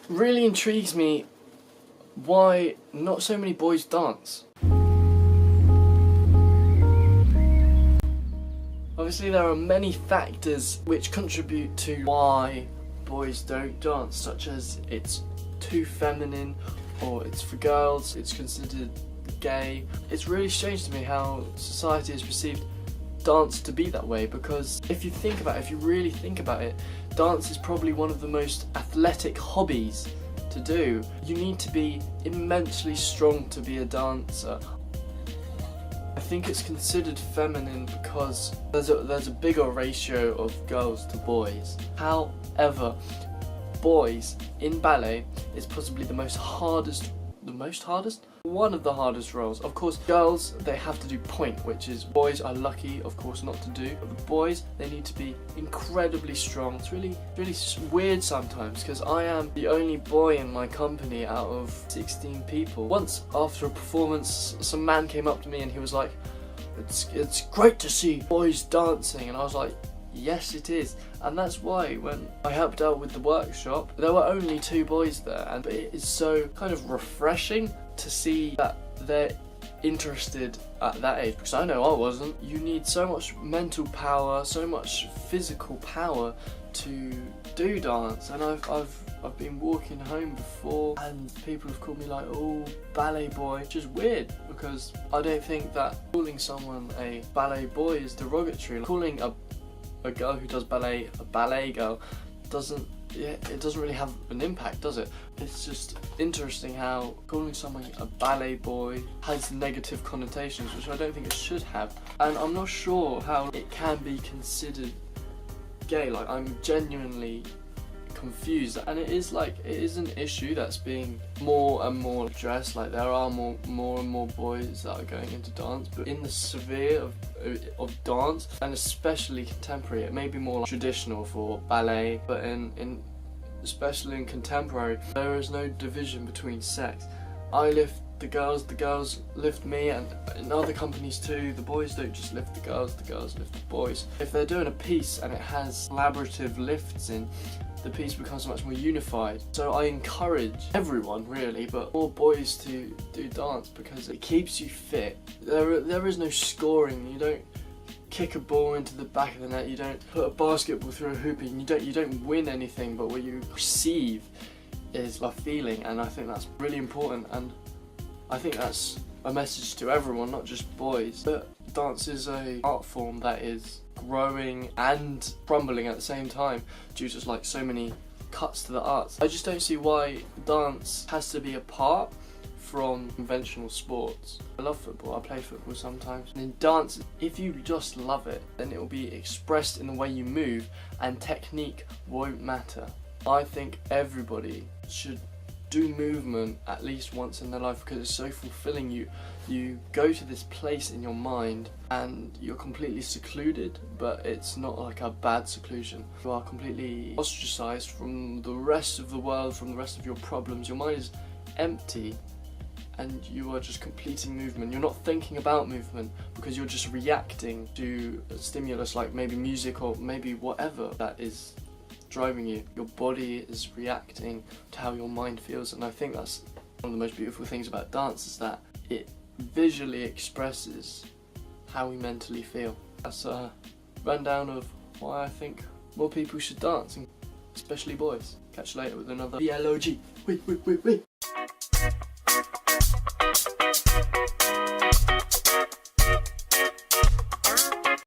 really intrigues me why not so many boys dance. Obviously there are many factors which contribute to why boys don't dance, such as it's too feminine, or it's for girls, it's considered gay. It's really strange to me how society has perceived dance to be that way, because if you really think about it, dance is probably one of the most athletic hobbies to do. You need to be immensely strong to be a dancer. I think it's considered feminine because there's a bigger ratio of girls to boys. However, boys in ballet is possibly one of the hardest roles. Of course, girls, they have to do point, which is boys are lucky, of course, not to do. But the boys, they need to be incredibly strong. It's really weird sometimes, because I am the only boy in my company out of 16 people. Once, after a performance, some man came up to me and he was like, it's great to see boys dancing, and I was like, yes it is. And that's why when I helped out with the workshop, there were only 2 boys there, and it is so kind of refreshing to see that they're interested at that age, because I know I wasn't. You need so much mental power, so much physical power to do dance, and I've been walking home before and people have called me like, oh, ballet boy, which is weird because I don't think that calling someone a ballet boy is derogatory. Calling a girl who does ballet a ballet girl doesn't really have an impact, does it? It's just interesting how calling someone a ballet boy has negative connotations, which I don't think it should have, and I'm not sure how it can be considered gay. Like, I'm genuinely confused, and it is an issue that's being more and more addressed. Like, there are more and more boys that are going into dance, but in the sphere of dance, and especially contemporary, it may be more like traditional for ballet, but especially in contemporary, there is no division between sex. I lift the girls lift me, and in other companies too, the boys don't just lift the girls lift the boys. If they're doing a piece and it has collaborative lifts in, the piece becomes much more unified. So I encourage everyone, really, but more boys to do dance because it keeps you fit. There is no scoring. You don't kick a ball into the back of the net. You don't put a basketball through a hoop, and you don't win anything. But what you receive is a feeling, and I think that's really important. And I think that's a message to everyone, not just boys. But dance is an art form that is growing and crumbling at the same time due to like so many cuts to the arts. I just don't see why dance has to be apart from conventional sports. I love football, I play football sometimes. And in dance, if you just love it, then it will be expressed in the way you move, and technique won't matter. I think everybody should do movement at least once in their life because it's so fulfilling. You go to this place in your mind and you're completely secluded, but it's not like a bad seclusion. You are completely ostracized from the rest of the world, from the rest of your problems. Your mind is empty and you are just completing movement. You're not thinking about movement because you're just reacting to a stimulus like maybe music or maybe whatever that is driving you. Your body is reacting to how your mind feels, and I think that's one of the most beautiful things about dance, is that it visually expresses how we mentally feel. That's a rundown of why I think more people should dance, especially boys. Catch you later with another VLOG. Wait.